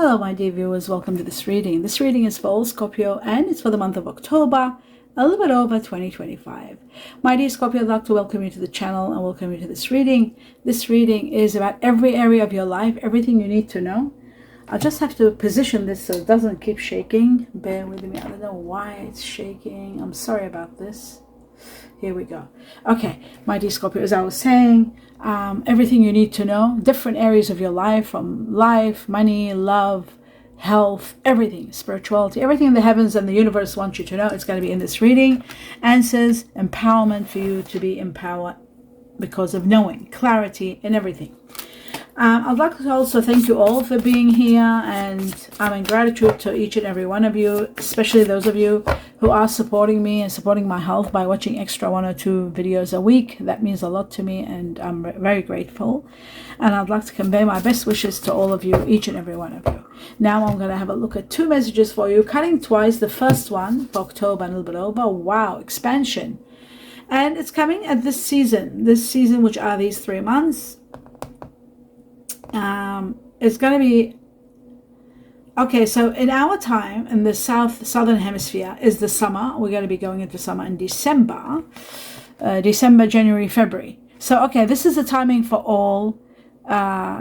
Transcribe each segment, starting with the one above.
Hello my dear viewers, welcome to this reading. This reading is for all Scorpio and it's for the month of October, a little bit over 2025. My dear Scorpio, I'd like to welcome you to the channel and welcome you to this reading. This reading is about every area of your life, everything you need to know. I'll just have to position this so it doesn't keep shaking. Bear with me, I don't know why it's shaking. I'm sorry about this. Here we go. Okay, my dear Scorpio, as I was saying, everything you need to know, different areas of your life, from life, money, love, health, everything, spirituality, everything the heavens and the universe want you to know, it's going to be in this reading. Answers, empowerment for you to be empowered because of knowing, clarity in everything. I'd like to also thank you all for being here, and I'm in gratitude to each and every one of you, especially those of you who are supporting me and supporting my health by watching extra 1 or 2 videos a week. That means a lot to me and I'm very grateful. And I'd like to convey my best wishes to all of you, each and every one of you. Now I'm going to have a look at 2 messages for you, cutting twice. The first one for October and a little bit over. Wow, expansion. And it's coming at this season, which are these 3 months. It's going to be okay. So in our time in the southern hemisphere is the summer. We're going to be going into summer in December, January, February. So okay, this is the timing for all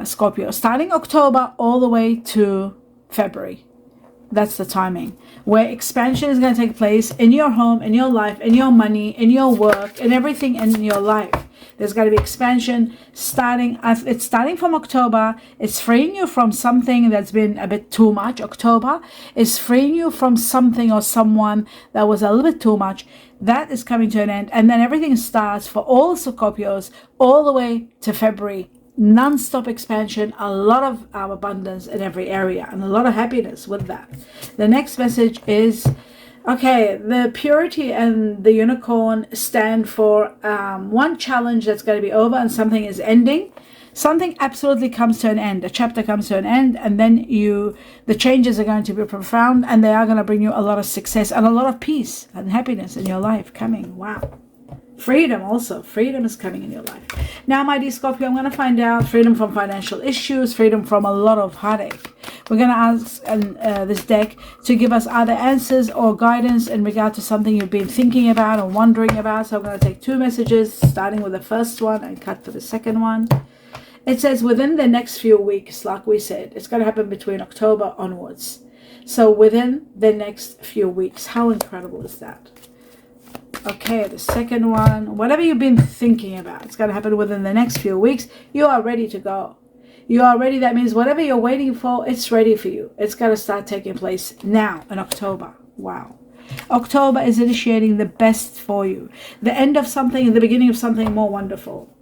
Scorpio, starting October all the way to February. That's the timing where expansion is going to take place in your home, in your life, in your money, in your work, in everything in your life. There's got to be expansion it's starting from October. It's freeing you from something that's been a bit too much. October is freeing you from something or someone that was a little bit too much. That is coming to an end. And then everything starts for all Scorpios all the way to February. Non-stop expansion, a lot of abundance in every area and a lot of happiness with that. The next message is, okay, the purity and the unicorn stand for one challenge that's going to be over and something is ending. Something absolutely comes to an end. A chapter comes to an end, and then the changes are going to be profound, and they are going to bring you a lot of success and a lot of peace and happiness in your life coming. Wow. Freedom also. Freedom is coming in your life. Now, my dear Scorpio, I'm going to find out freedom from financial issues, freedom from a lot of heartache. We're going to ask this deck to give us either answers or guidance in regard to something you've been thinking about or wondering about. So I'm going to take 2 messages, starting with the first one and cut for the second one. It says within the next few weeks, like we said, it's going to happen between October onwards. So within the next few weeks. How incredible is that? Okay, the second one, whatever you've been thinking about, it's going to happen within the next few weeks. You are ready to go. You are ready. That means whatever you're waiting for, it's ready for you. It's going to start taking place now in October. Wow. October is initiating the best for you. The end of something and the beginning of something more wonderful.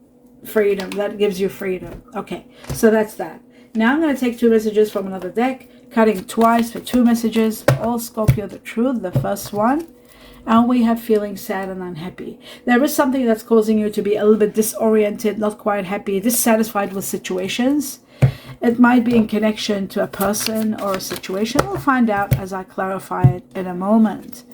Freedom. That gives you freedom. Okay, so that's that. Now I'm going to take 2 messages from another deck, cutting twice for 2 messages. All Scorpio, the truth, the first one. And we have feeling sad and unhappy. There is something that's causing you to be a little bit disoriented, not quite happy, dissatisfied with situations. It might be in connection to a person or a situation. We'll find out as I clarify it in a moment.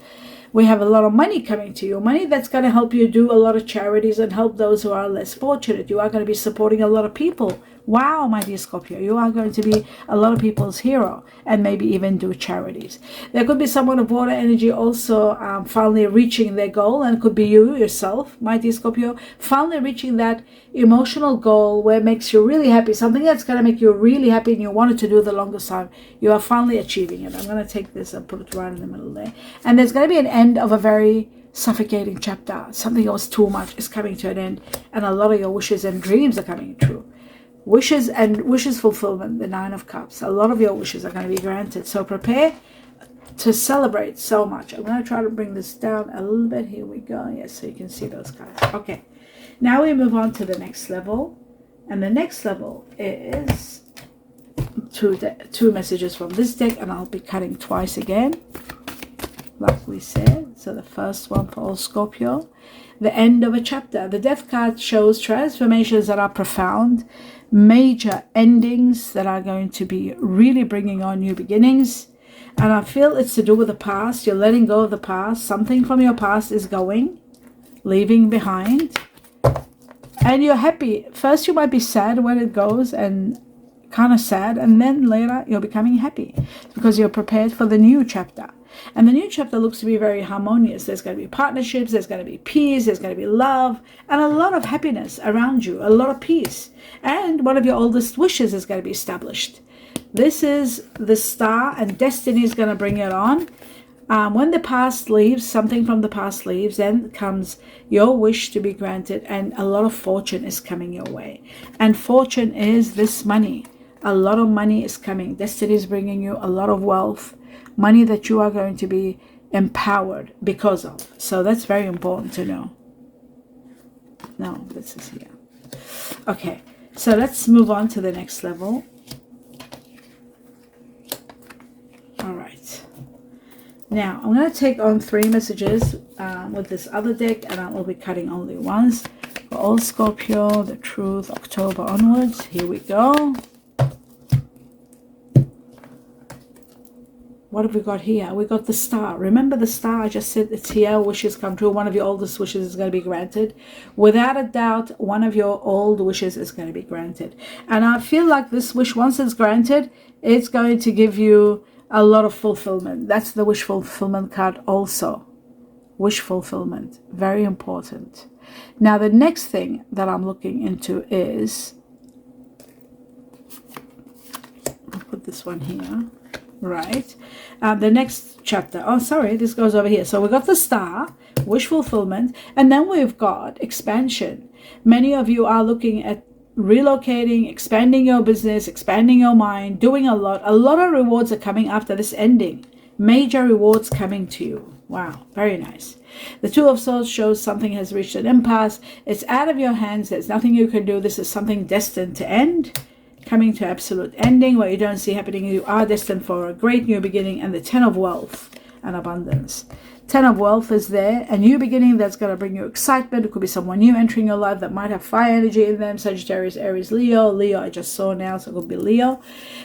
We have a lot of money coming to you. Money that's going to help you do a lot of charities and help those who are less fortunate. You are going to be supporting a lot of people. Wow, my dear Scorpio, you are going to be a lot of people's hero and maybe even do charities. There could be someone of water energy also finally reaching their goal, and it could be you yourself, my dear Scorpio, finally reaching that emotional goal where it makes you really happy, something that's going to make you really happy and you wanted to do the longest time. You are finally achieving it. I'm going to take this and put it right in the middle there. And there's going to be an end of a very suffocating chapter. Something that was too much is coming to an end, and a lot of your wishes and dreams are coming true. Wishes fulfillment, the 9 of Cups. A lot of your wishes are going to be granted. So prepare to celebrate so much. I'm going to try to bring this down a little bit. Here we go. Yes, so you can see those guys. Okay. Now we move on to the next level. And the next level is 2 messages from this deck. And I'll be cutting twice again, like we said. So the first one for all Scorpio. The end of a chapter. The Death card shows transformations that are profound, major endings that are going to be really bringing on new beginnings. And I feel it's to do with the past. You're letting go of the past. Something from your past is going, leaving behind. And you're happy. First you might be sad when it goes and kind of sad, and then later you're becoming happy because you're prepared for the new chapter. And the new chapter looks to be very harmonious. There's going to be partnerships, there's going to be peace, there's going to be love, and a lot of happiness around you, a lot of peace. And one of your oldest wishes is going to be established. This is the star, and destiny is going to bring it on. When the past leaves, something from the past leaves, then comes your wish to be granted, and a lot of fortune is coming your way. And fortune is this money. A lot of money is coming. Destiny is bringing you a lot of wealth, money that you are going to be empowered because of. So that's very important to know. No, this is here. Okay, so let's move on to the next level. All right. Now, I'm going to take on 3 messages with this other deck, and I will be cutting only once. For all Scorpio, the truth, October onwards. Here we go. What have we got here? We got the star. Remember the star? I just said it's here. Wishes come true. One of your oldest wishes is going to be granted. Without a doubt, one of your old wishes is going to be granted. And I feel like this wish, once it's granted, it's going to give you a lot of fulfillment. That's the wish fulfillment card also. Wish fulfillment. Very important. Now, the next thing that I'm looking into is... I'll put this one here. Right. The next chapter. Oh, sorry. This goes over here. So we got the star, wish fulfillment, and then we've got expansion. Many of you are looking at relocating, expanding your business, expanding your mind, doing a lot. A lot of rewards are coming after this ending. Major rewards coming to you. Wow, very nice. The Two of Swords shows something has reached an impasse. It's out of your hands. There's nothing you can do. This is something destined to end, coming to absolute ending. What you don't see happening, you are destined for a great new beginning. And the 10 of wealth and abundance. 10 of wealth is there, a new beginning that's going to bring you excitement. It could be someone new entering your life that might have fire energy in them. Sagittarius, Aries, Leo. Leo I just saw now, so it could be Leo.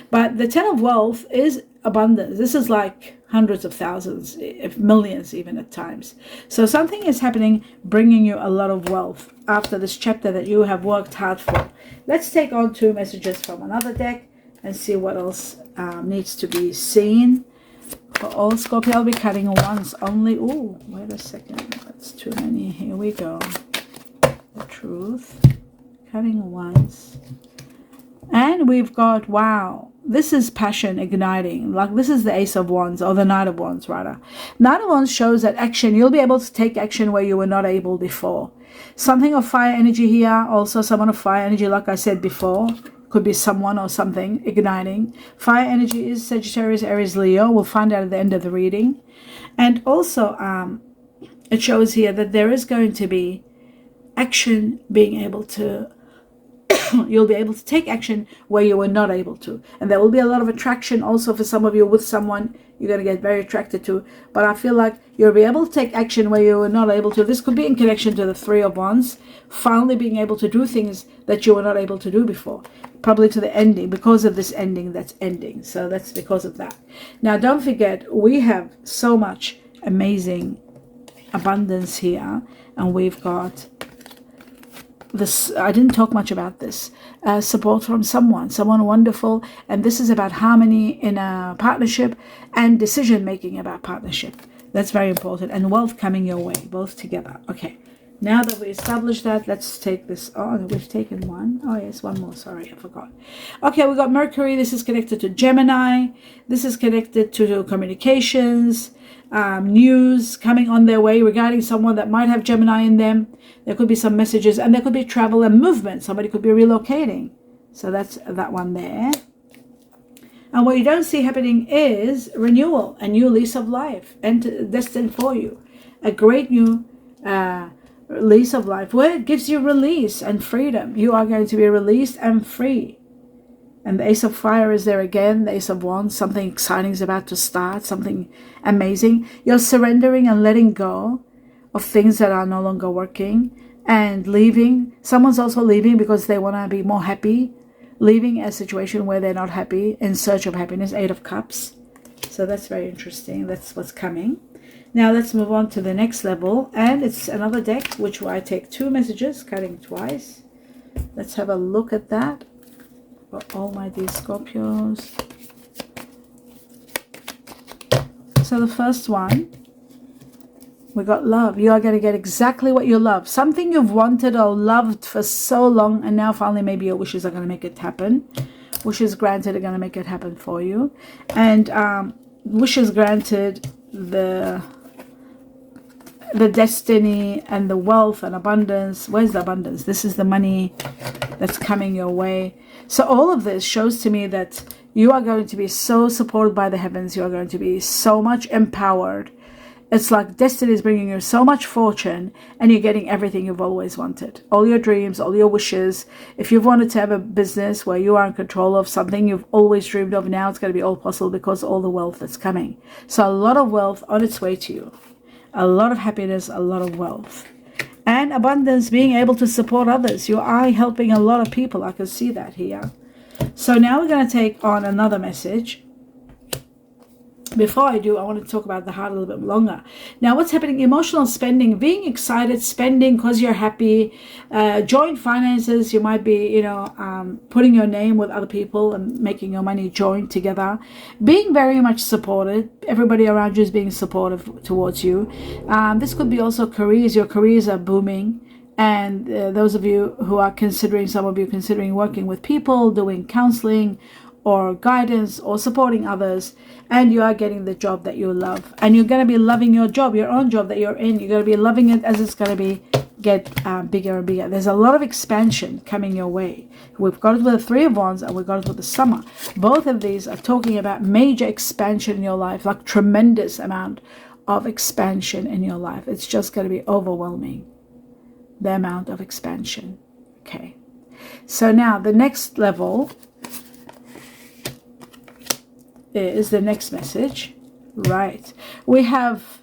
But the 10 of wealth is abundance. This is like hundreds of thousands, if millions even at times. So something is happening, bringing you a lot of wealth after this chapter that you have worked hard for. Let's take on 2 messages from another deck and see what else needs to be seen. For all Scorpio, I'll be cutting once only. Oh, wait a second. That's too many. Here we go. The truth. Cutting once. And we've got, wow, this is passion igniting. Like this is the Ace of Wands, or the Knight of Wands rather. Knight of Wands shows that action. You'll be able to take action where you were not able before. Something of fire energy here. Also someone of fire energy, like I said before. Could be someone or something igniting. Fire energy is Sagittarius, Aries, Leo. We'll find out at the end of the reading. And also it shows here that there is going to be action being able to you'll be able to take action where you were not able to. And there will be a lot of attraction also for some of you with someone you're going to get very attracted to. But I feel like you'll be able to take action where you were not able to. This could be in connection to the 3 of Wands. Finally being able to do things that you were not able to do before. Probably to the ending, because of this ending that's ending. So that's because of that. Now don't forget, we have so much amazing abundance here. And we've got this, I didn't talk much about this, support from someone wonderful. And this is about harmony in a partnership and decision making about partnership. That's very important. And wealth coming your way, both together. Okay, now that we established that, let's take this on. We've taken one. Oh yes, one more. Sorry, I forgot. Okay, we got Mercury. This is connected to Gemini. This is connected to communications, news coming on their way regarding someone that might have Gemini in them. There could be some messages, and there could be travel and movement. Somebody could be relocating. So that's that one there. And what you don't see happening is renewal, a new lease of life, and destined for you. A great new lease of life where it gives you release and freedom. You are going to be released and free. And the Ace of Fire is there again, the Ace of Wands. Something exciting is about to start, something amazing. You're surrendering and letting go of things that are no longer working and leaving. Someone's also leaving because they want to be more happy, leaving a situation where they're not happy, in search of happiness. 8 of Cups. So that's very interesting. That's what's coming. Now let's move on to the next level, and it's another deck which I take 2 messages, cutting twice. Let's have a look at that. for all my dear Scorpios. So the first one, we got love. You are going to get exactly what you love. Something you've wanted or loved for so long, and now finally maybe your wishes are going to make it happen. Wishes granted are going to make it happen for you. And wishes granted, the destiny and the wealth and abundance. Where's the abundance? This is the money that's coming your way. So all of this shows to me that you are going to be so supported by the heavens. You are going to be so much empowered. It's like destiny is bringing you so much fortune, and you're getting everything you've always wanted. All your dreams, all your wishes. If you've wanted to have a business where you are in control of something you've always dreamed of, now it's going to be all possible because of all the wealth that's coming. So a lot of wealth on its way to you. A lot of happiness, a lot of wealth. And abundance, being able to support others. You are helping a lot of people. I can see that here. So now we're going to take on another message. Before I do, I want to talk about the heart a little bit longer. Now, what's happening? Emotional spending, being excited, spending because you're happy. Joint finances, you might be, putting your name with other people and making your money joint together. Being very much supported. Everybody around you is being supportive towards you. This could be also careers. Your careers are booming. And those of you who are considering working with people, doing counseling, or guidance, or supporting others, and you are getting the job that you love, and you're going to be loving your job, your own job that you're in. You're going to be loving it as it's going to get bigger and bigger. There's a lot of expansion coming your way. We've got it with the Three of Wands, and we've got it with the Summer. Both of these are talking about major expansion in your life, like tremendous amount of expansion in your life. It's just going to be overwhelming, the amount of expansion. Okay, so now the next level is the next message. Right, we have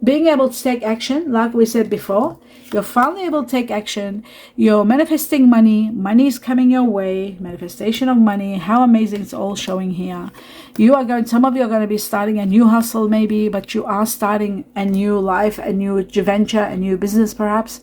being able to take action. Like we said before, you're finally able to take action. You're manifesting money. Money is coming your way. Manifestation of money. How amazing. It's all showing here. Some of you are going to be starting a new hustle maybe, but you are starting a new life, a new venture, a new business perhaps.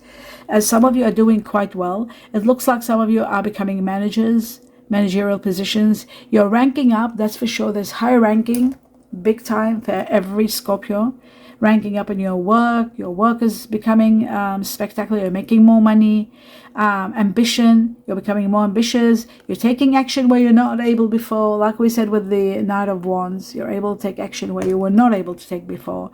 As some of you are doing quite well. It looks like some of you are becoming managerial positions. You're ranking up, that's for sure. There's high ranking, big time for every Scorpio. Ranking up in your work is becoming spectacular. You're making more money. Ambition, you're becoming more ambitious. You're taking action where you're not able before. Like we said with the Knight of Wands, you're able to take action where you were not able to take before.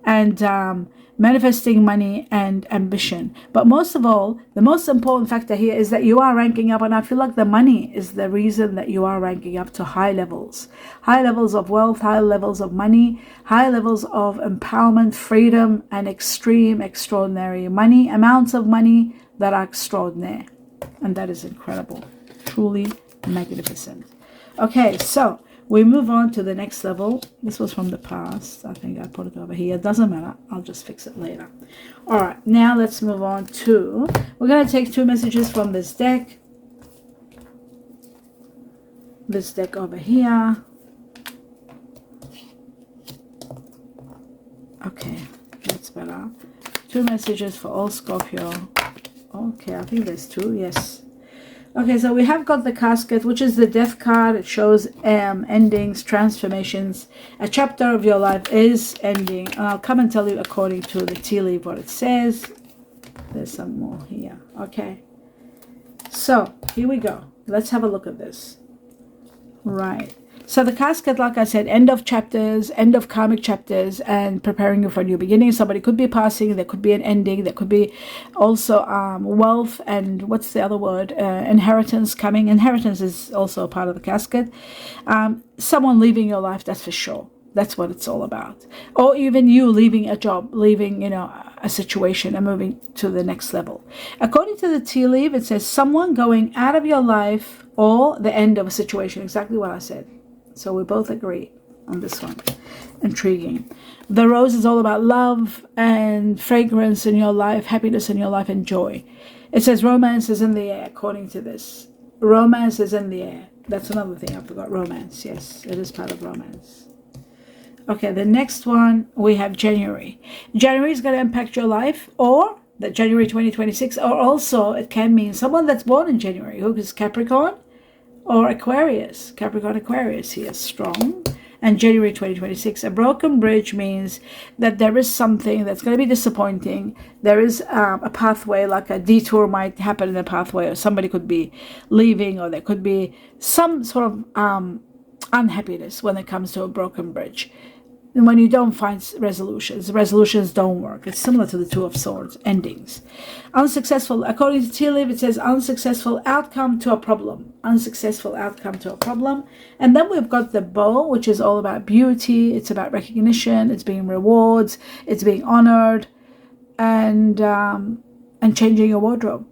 And manifesting money and ambition. But most of all, the most important factor here is that you are ranking up, and I feel like the money is the reason that you are ranking up to high levels of wealth, high levels of money, high levels of empowerment, freedom, and extraordinary money, amounts of money that are extraordinary. And that is incredible, truly magnificent. Okay, so we move on to the next level. This was from the past. I think I put it over here. It doesn't matter. I'll just fix it later. All right. Now let's move on to... We're going to take two messages from this deck. This deck over here. Okay. That's better. Two messages for all Scorpio. Okay. I think there's two. Yes. Okay, so we have got the casket, which is the death card. It shows endings, transformations. A chapter of your life is ending. And I'll come and tell you according to the tea leaf what it says. There's some more here. Okay. So, here we go. Let's have a look at this. Right. So the casket, like I said, end of chapters, end of karmic chapters, and preparing you for a new beginning. Somebody could be passing, there could be an ending, there could be also wealth and what's the other word? Inheritance coming. Inheritance is also a part of the casket. Someone leaving your life, that's for sure. That's what it's all about. Or even you leaving a job, leaving, a situation and moving to the next level. According to the tea leaf, it says someone going out of your life or the end of a situation. Exactly what I said. So we both agree on this one. Intriguing. The rose is all about love and fragrance in your life, happiness in your life, and joy. It says romance is in the air, according to this. Romance is in the air. That's another thing I forgot. Romance. Yes, it is part of romance. Okay, the next one, we have January. January is going to impact your life, or that January 2026, or also it can mean someone that's born in January, who is Capricorn, or Aquarius, Capricorn Aquarius here, strong. And January 2026, a broken bridge means that there is something that's going to be disappointing. There is a pathway, like a detour might happen in the pathway, or somebody could be leaving, or there could be some sort of unhappiness when it comes to a broken bridge. And when you don't find resolutions don't work. It's similar to the Two of Swords, endings. Unsuccessful, according to tea leaf, it says unsuccessful outcome to a problem. Unsuccessful outcome to a problem. And then we've got the bow, which is all about beauty. It's about recognition. It's being rewards. It's being honored. And changing your wardrobe.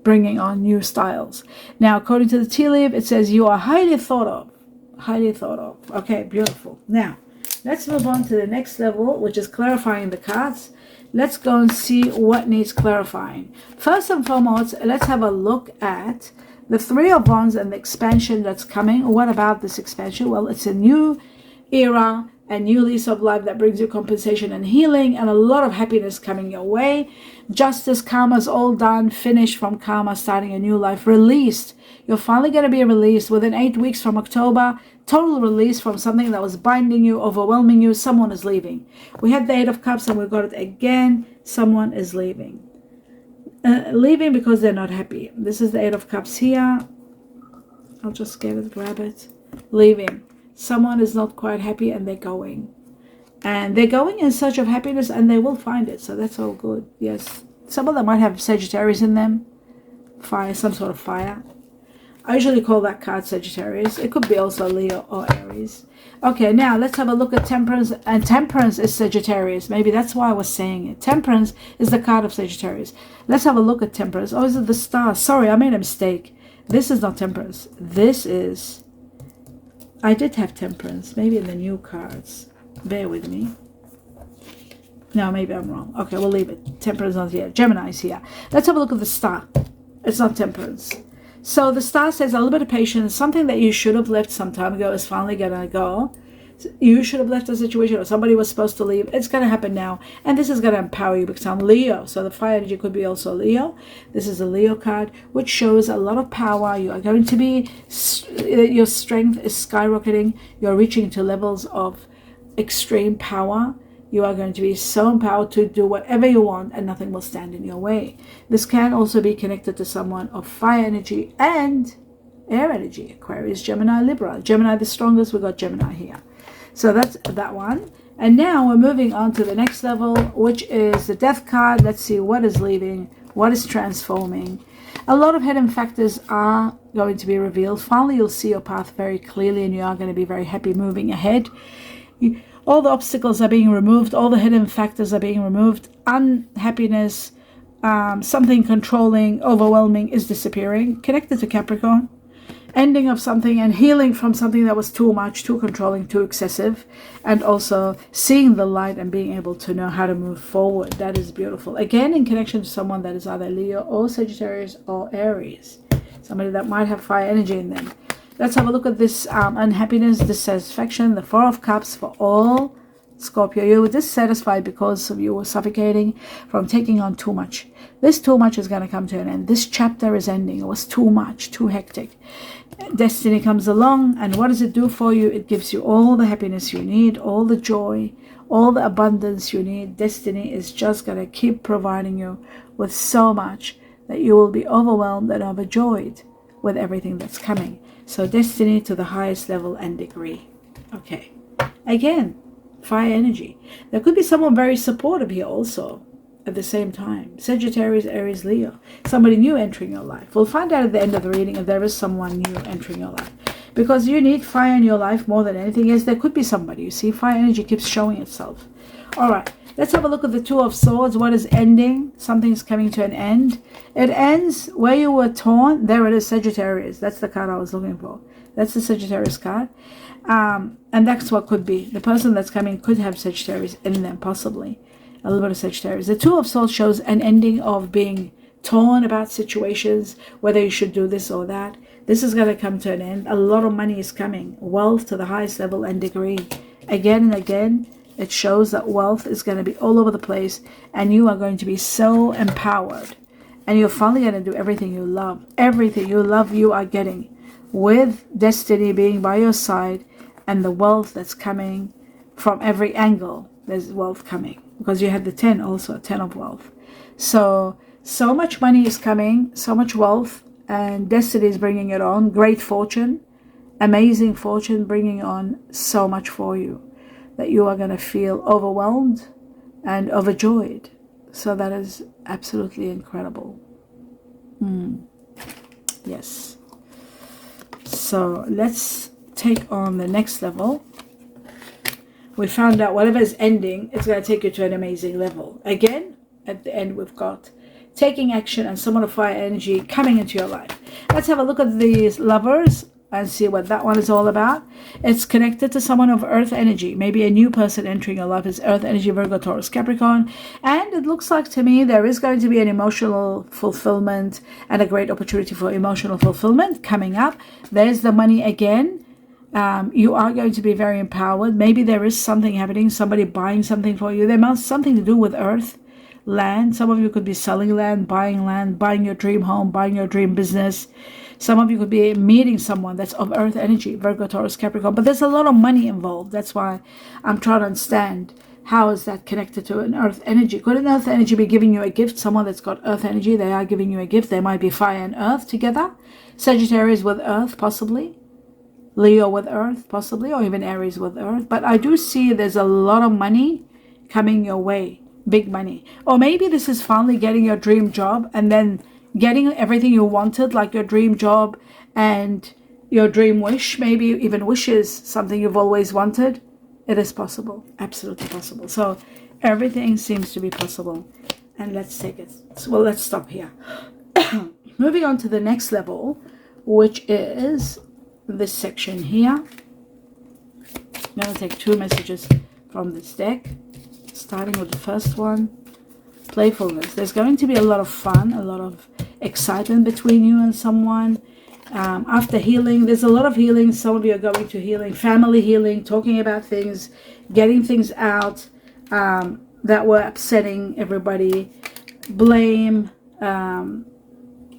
Bringing on new styles. Now, according to the tea leaf, it says you are highly thought of. Highly thought of. Okay, beautiful. Now, let's move on to the next level, which is clarifying the cards. Let's go and see what needs clarifying. First and foremost, let's have a look at the Three of Wands and the expansion that's coming. What about this expansion? Well, it's a new era, a new lease of life that brings you compensation and healing, and a lot of happiness coming your way. Justice, karma's all done, finished from karma, starting a new life, released. You're finally going to be released within 8 weeks from October. Total release from something that was binding you, overwhelming you. Someone is leaving. We had the Eight of Cups and we got it again. Someone is leaving. Leaving because they're not happy. This is the Eight of Cups here. I'll just get it, grab it. Leaving. Someone is not quite happy and they're going. And they're going in search of happiness and they will find it. So that's all good. Yes. Some of them might have Sagittarius in them. Fire, some sort of fire. I usually call that card Sagittarius. It could be also Leo or Aries. Okay, now let's have a look at Temperance. And Temperance is Sagittarius. Maybe that's why I was saying it. Temperance is the card of Sagittarius. Let's have a look at Temperance. Oh, is it the Star? Sorry, I made a mistake. This is not Temperance. This is... I did have Temperance. Maybe in the new cards. Bear with me. No, maybe I'm wrong. Okay, we'll leave it. Temperance not here. Gemini is here. Let's have a look at the Star. It's not Temperance. So the Star says a little bit of patience. Something that you should have left some time ago is finally going to go. You should have left a situation, or somebody was supposed to leave. It's going to happen now. And this is going to empower you because I'm Leo. So the fire energy could be also Leo. This is a Leo card, which shows a lot of power. You are going to be, your strength is skyrocketing. You're reaching to levels of extreme power. You are going to be so empowered to do whatever you want and nothing will stand in your way. This can also be connected to someone of fire energy and air energy. Aquarius, Gemini, Libra. Gemini the strongest. We got Gemini here. So that's that one. And now we're moving on to the next level, which is the Death card. Let's see what is leaving, what is transforming. A lot of hidden factors are going to be revealed. Finally, you'll see your path very clearly and you are going to be very happy moving ahead. All the obstacles are being removed. All the hidden factors are being removed. Unhappiness, something controlling, overwhelming is disappearing. Connected to Capricorn. Ending of something and healing from something that was too much, too controlling, too excessive. And also seeing the light and being able to know how to move forward. That is beautiful. Again, in connection to someone that is either Leo or Sagittarius or Aries. Somebody that might have fire energy in them. Let's have a look at this unhappiness, dissatisfaction, the Four of Cups for all Scorpio. You were dissatisfied because you were suffocating from taking on too much. This too much is going to come to an end. This chapter is ending. It was too much, too hectic. Destiny comes along, and what does it do for you? It gives you all the happiness you need, all the joy, all the abundance you need. Destiny is just going to keep providing you with so much that you will be overwhelmed and overjoyed with everything that's coming. So destiny to the highest level and degree. Okay. Again, fire energy. There could be someone very supportive here also at the same time. Sagittarius, Aries, Leo. Somebody new entering your life. We'll find out at the end of the reading if there is someone new entering your life. Because you need fire in your life more than anything else. There could be somebody. You see, fire energy keeps showing itself. All right. Let's have a look at the Two of Swords. What is ending? Something's coming to an end. It ends where you were torn. There it is, Sagittarius. That's the card I was looking for. That's the Sagittarius card. And that's what could be. The person that's coming could have Sagittarius in them, possibly. A little bit of Sagittarius. The Two of Swords shows an ending of being torn about situations, whether you should do this or that. This is going to come to an end. A lot of money is coming. Wealth to the highest level and degree. Again and again. It shows that wealth is going to be all over the place and you are going to be so empowered. And you're finally going to do everything you love. Everything you love, you are getting. with destiny being by your side, and the wealth that's coming from every angle. There's wealth coming because you had the 10 also, 10 of wealth. So much money is coming, so much wealth, and destiny is bringing it on. Great fortune, amazing fortune, bringing on so much for you that you are going to feel overwhelmed and overjoyed. So that is absolutely incredible. Yes. So let's take on the next level. We found out whatever is ending, it's going to take you to an amazing level. Again, at the end, we've got taking action and someone of fire energy coming into your life. Let's have a look at these lovers and see what that one is all about. It's connected to someone of earth energy. Maybe a new person entering your life is earth energy, Virgo, Taurus, Capricorn. And it looks like to me there is going to be an emotional fulfillment and a great opportunity for emotional fulfillment coming up. There's the money again. You are going to be very empowered. Maybe there is something happening, somebody buying something for you. There must something to do with earth, land. Some of you could be selling land, buying your dream home, buying your dream business. Some of you could be meeting someone that's of earth energy, Virgo, Taurus, Capricorn. But there's a lot of money involved. That's why I'm trying to understand, how is that connected to an earth energy? Could an earth energy be giving you a gift? Someone that's got earth energy, they are giving you a gift. They might be fire and earth together. Sagittarius with earth, possibly. Leo with earth, possibly. Or even Aries with earth. But I do see there's a lot of money coming your way. Big money. Or maybe this is finally getting your dream job and then getting everything you wanted, like your dream job and your dream wish, maybe even wishes, something you've always wanted. It is possible, absolutely possible. So everything seems to be possible. And let's take it. Well, let's stop here. Moving on to the next level, which is this section here. I'm going to take 2 messages from this deck, starting with the first one. Playfulness. There's going to be a lot of fun, a lot of excitement between you and someone. After healing, there's a lot of healing. Some of you are going to healing, family healing, talking about things, getting things out that were upsetting everybody, blame,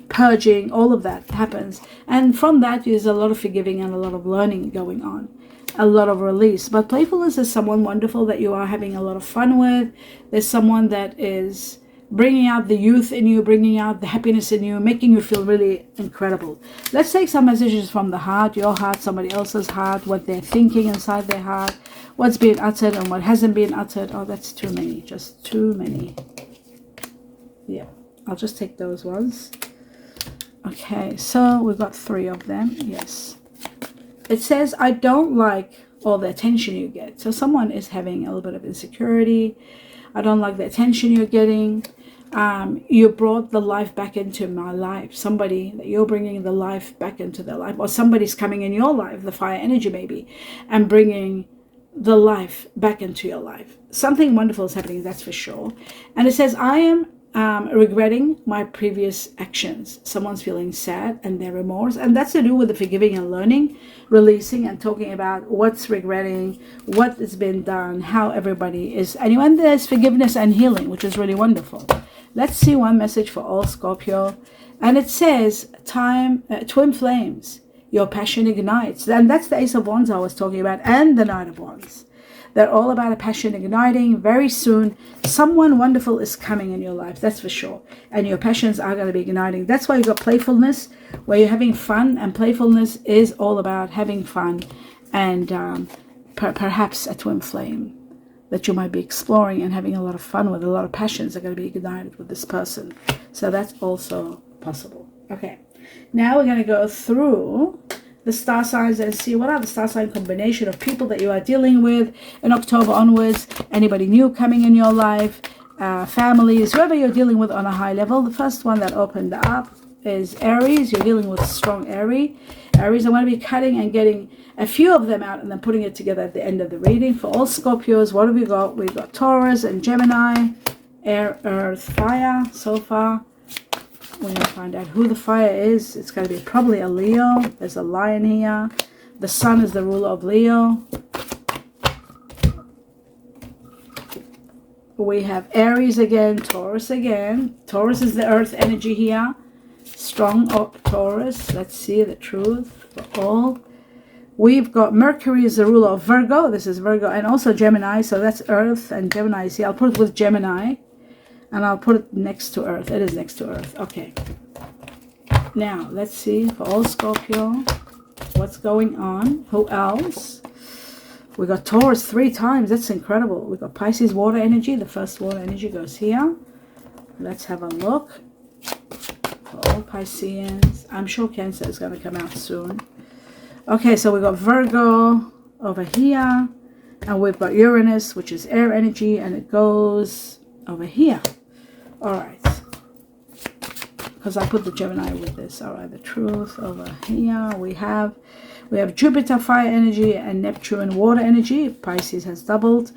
purging, all of that happens. And from that, there's a lot of forgiving and a lot of learning going on. A lot of release. But playfulness is someone wonderful that you are having a lot of fun with. There's someone that is bringing out the youth in you, bringing out the happiness in you, making you feel really incredible. Let's take some messages from the heart, your heart, somebody else's heart, what they're thinking inside their heart, what's being uttered and what hasn't been uttered. Oh, that's too many, just too many. Yeah, I'll just take those ones. Okay, so we've got 3 of them. Yes. It says, I don't like all the attention you get. So someone is having a little bit of insecurity. I don't like the attention you're getting. You brought the life back into my life. Somebody that you're bringing the life back into their life. Or somebody's coming in your life, the fire energy maybe, and bringing the life back into your life. Something wonderful is happening, that's for sure. And it says, I am regretting my previous actions. Someone's feeling sad and their remorse, and that's to do with the forgiving and learning, releasing and talking about what's regretting, what has been done, how everybody is. And there's forgiveness and healing, which is really wonderful. Let's see one message for all Scorpio, and it says twin flames, your passion ignites. And that's the Ace of Wands I was talking about, and the Knight of Wands. They're all about a passion igniting. Very soon, someone wonderful is coming in your life, that's for sure. And your passions are going to be igniting. That's why you got playfulness, where you're having fun. And playfulness is all about having fun. And perhaps a twin flame that you might be exploring and having a lot of fun with. A lot of passions are going to be ignited with this person. So that's also possible. Okay, now we're going to go through the star signs and see what are the star sign combination of people that you are dealing with in October onwards. Anybody new coming in your life, families, whoever you're dealing with on a high level. The first one that opened up is Aries. You're dealing with strong Aries. I'm going to be cutting and getting a few of them out and then putting it together at the end of the reading. For all Scorpios, what have we got? We've got Taurus and Gemini, air, earth, fire so far. We're going to find out who the fire is. It's going to be probably a Leo. There's a lion here. The sun is the ruler of Leo. We have Aries again, Taurus again. Taurus is the earth energy here. Strong Taurus. Let's see the truth. for all. We've got Mercury is the ruler of Virgo. This is Virgo and also Gemini. So that's Earth and Gemini. See, I'll put it with Gemini and I'll put it next to Earth. It is next to Earth. Okay. Now, let's see for all Scorpio. What's going on? Who else? We got Taurus 3 times. That's incredible. We got Pisces water energy. The first water energy goes here. Let's have a look. For all Pisceans. I'm sure Cancer is going to come out soon. Okay, so we've got Virgo over here, and we've got Uranus, which is air energy, and it goes over here. All right, because I put the Gemini with this. All right, the Truth over here. We have Jupiter fire energy and Neptune water energy. Pisces has doubled.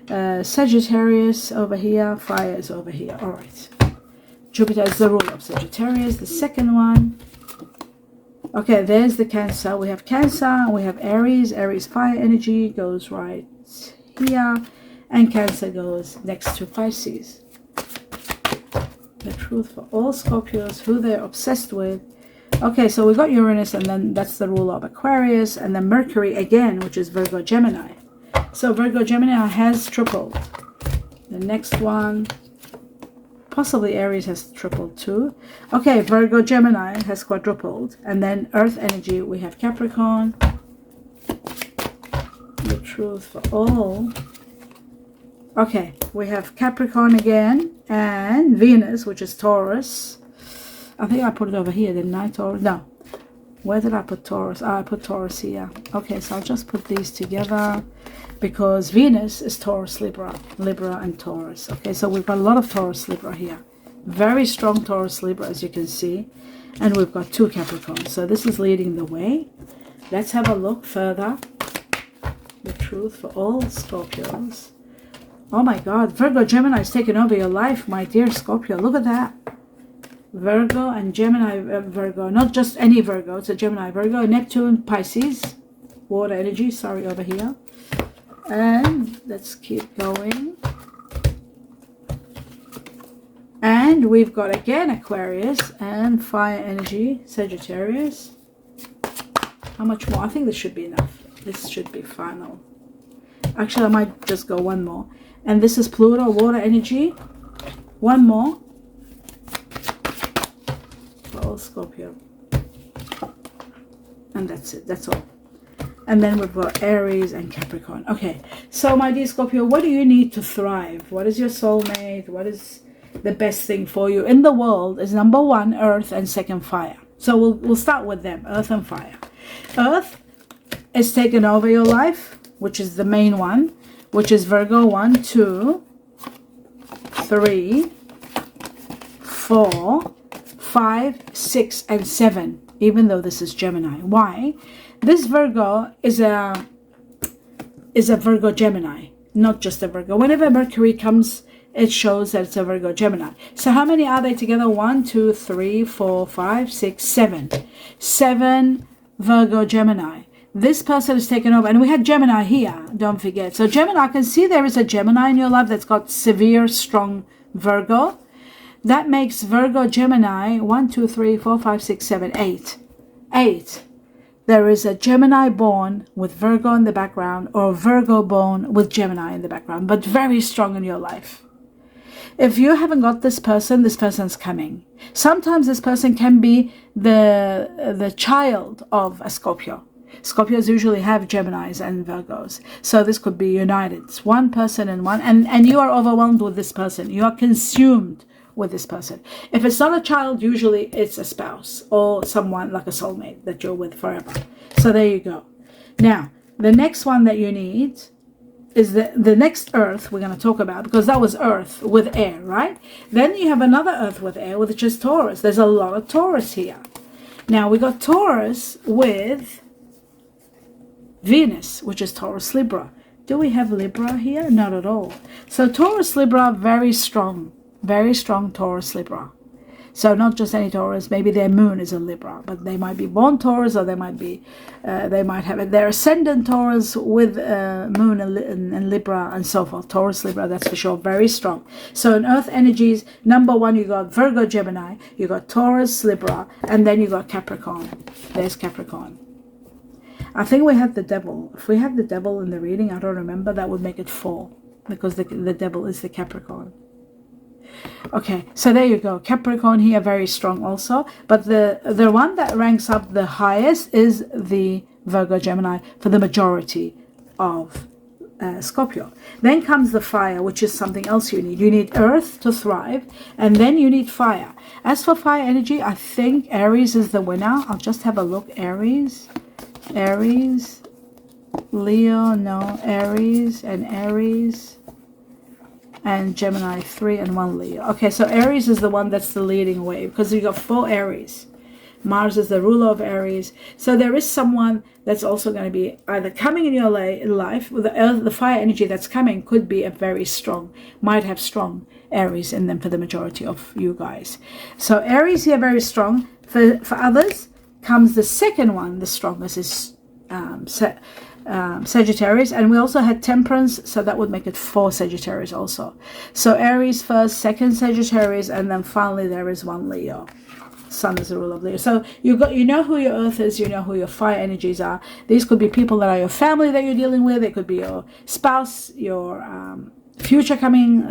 Sagittarius over here. Fire is over here. All right. Jupiter is the ruler of Sagittarius. The second one. Okay, there's the Cancer. We have Cancer and we have Aries. Aries fire energy goes right here, and Cancer goes next to Pisces. The Truth for all Scorpios, who they're obsessed with. Okay, so we got Uranus, and then that's the ruler of Aquarius, and then Mercury again, which is Virgo Gemini. So Virgo Gemini has tripled. The next one, possibly Aries has tripled too. Okay, Virgo Gemini has quadrupled. And then Earth energy, we have Capricorn. The Truth for all. Okay, we have Capricorn again. And Venus, which is Taurus. I think I put it over here, didn't I? Taurus? No. Where did I put Taurus? I put Taurus here. Okay, so I'll just put these together. Because Venus is Taurus, Libra and Taurus. Okay, so we've got a lot of Taurus, Libra here. Very strong Taurus, Libra, as you can see. And we've got 2 Capricorns. So this is leading the way. Let's have a look further. The Truth for all Scorpios. Oh my God, Virgo Gemini is taking over your life, my dear Scorpio. Look at that. Virgo and Gemini Virgo. Not just any Virgo, it's a Gemini Virgo. Neptune, Pisces. Water energy, sorry, over here. And let's keep going. And we've got again Aquarius and fire energy, Sagittarius. How much more? I think this should be enough. This should be final. Actually, I might just go one more. And this is Pluto, water energy. One more. For all Scorpio. And that's it. That's all. And then we've got Aries and Capricorn. Okay, so my dear Scorpio, what do you need to thrive? What is your soulmate? What is the best thing for you in the world? Is number 1, Earth, and second, fire. So we'll start with them, Earth and fire. Earth is taking over your life, which is the main one, which is Virgo 1, 2, 3, 4, 5, 6, and 7. Even though this is Gemini. Why? This Virgo is a Virgo Gemini, not just a Virgo. Whenever Mercury comes, it shows that it's a Virgo Gemini. So how many are they together? 1, 2, 3, 4, 5, 6, 7. 7 Virgo Gemini. This person is taken over. And we had Gemini here, don't forget. So Gemini, I can see there is a Gemini in your life that's got severe, strong Virgo. That makes Virgo Gemini 1, 2, 3, 4, 5, 6, 7, 8. 8. There is a Gemini born with Virgo in the background, or Virgo born with Gemini in the background, but very strong in your life. If you haven't got this person's coming. Sometimes this person can be the child of a Scorpio. Scorpios usually have Geminis and Virgos. So this could be united. It's one person and one, and you are overwhelmed with this person. You are consumed with this person. If it's not a child, usually it's a spouse or someone like a soulmate that you're with forever. So there you go. Now, the next one that you need is the next Earth we're going to talk about, because that was Earth with air, right? Then you have another Earth with air, which is Taurus. There's a lot of Taurus here. Now, we got Taurus with Venus, which is Taurus Libra. Do we have Libra here? Not at all. So Taurus Libra, very strong Taurus Libra. So not just any Taurus, maybe their moon is a Libra, but they might be born Taurus, or they might have their ascendant Taurus with moon and Libra and so forth. Taurus Libra, that's for sure, very strong. So in Earth energies, number 1, you got Virgo Gemini, you got Taurus Libra, and then you got Capricorn. There's Capricorn. I think we had the devil. If we have the devil in the reading, I don't remember, that would make it 4, because the devil is the Capricorn. Okay, so there you go. Capricorn here, very strong also. But the one that ranks up the highest is the Virgo Gemini for the majority of Scorpio. Then comes the fire, which is something else you need. You need earth to thrive, and then you need fire. As for fire energy, I think Aries is the winner. I'll just have a look. Aries, Leo, no, Aries, and Gemini, 3 and 1 Leo. Okay, so Aries is the one that's the leading wave, because you got 4 Aries. Mars is the ruler of Aries. So there is someone that's also going to be either coming in your life. With the fire energy that's coming could be a very strong, might have strong Aries in them for the majority of you guys. So Aries here, very strong. For others comes the second one, the strongest is Sagittarius, and we also had Temperance, so that would make it 4 Sagittarius also. So Aries first, second Sagittarius, and then finally there is 1 Leo. Sun is the ruler of Leo. So you know who your earth is, you know who your fire energies are. These could be people that are your family that you're dealing with. It could be your spouse, your future coming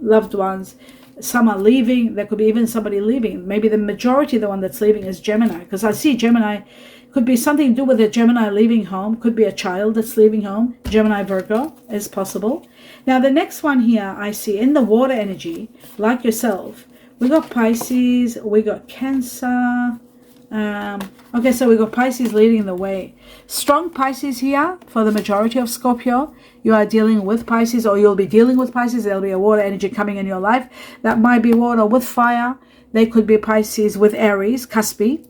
loved ones. Some are leaving. There could be even somebody leaving. Maybe the majority, the one that's leaving, is Gemini, because I see Gemini could be something to do with a Gemini leaving home. Could be a child that's leaving home. Gemini, Virgo is possible. Now the next one here I see in the water energy, like yourself, we got Pisces, we got Cancer. Okay, so we got Pisces leading the way. Strong Pisces here for the majority of Scorpio. You are dealing with Pisces, or you'll be dealing with Pisces. There'll be a water energy coming in your life. That might be water with fire. They could be Pisces with Aries, Cuspy.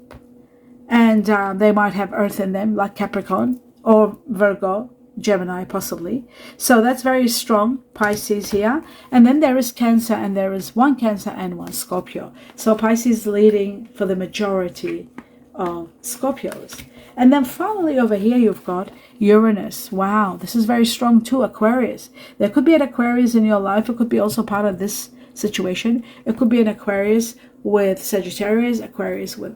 And they might have earth in them, like Capricorn or Virgo, Gemini possibly. So that's very strong, Pisces here. And then there is Cancer, and there is 1 Cancer and 1 Scorpio. So Pisces leading for the majority of Scorpios. And then finally over here you've got Uranus. Wow, this is very strong too. Aquarius. There could be an Aquarius in your life. It could be also part of this situation. It could be an Aquarius with Sagittarius, Aquarius with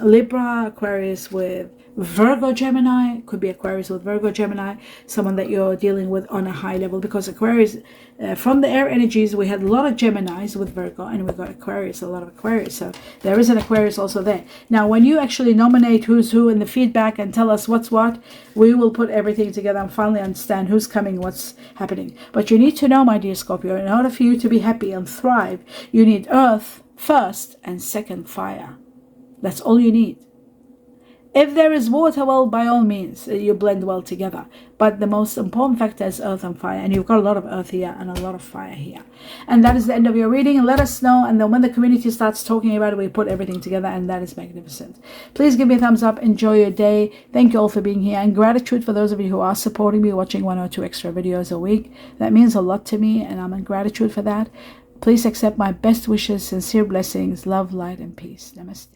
Libra, Aquarius with Virgo Gemini. Could be Aquarius with Virgo Gemini, someone that you're dealing with on a high level, because Aquarius, from the air energies, we had a lot of Geminis with Virgo, and we got Aquarius, a lot of Aquarius. So there is an Aquarius also there. Now when you actually nominate who's who in the feedback and tell us what's what, we will put everything together and finally understand who's coming, what's happening. But you need to know, my dear Scorpio, in order for you to be happy and thrive, you need earth first and second fire. That's all you need. If there is water, well, by all means, you blend well together. But the most important factor is earth and fire. And you've got a lot of earth here and a lot of fire here. And that is the end of your reading. And let us know. And then when the community starts talking about it, we put everything together. And that is magnificent. Please give me a thumbs up. Enjoy your day. Thank you all for being here. And gratitude for those of you who are supporting me, watching 1 or 2 extra videos a week. That means a lot to me. And I'm in gratitude for that. Please accept my best wishes, sincere blessings, love, light, and peace. Namaste.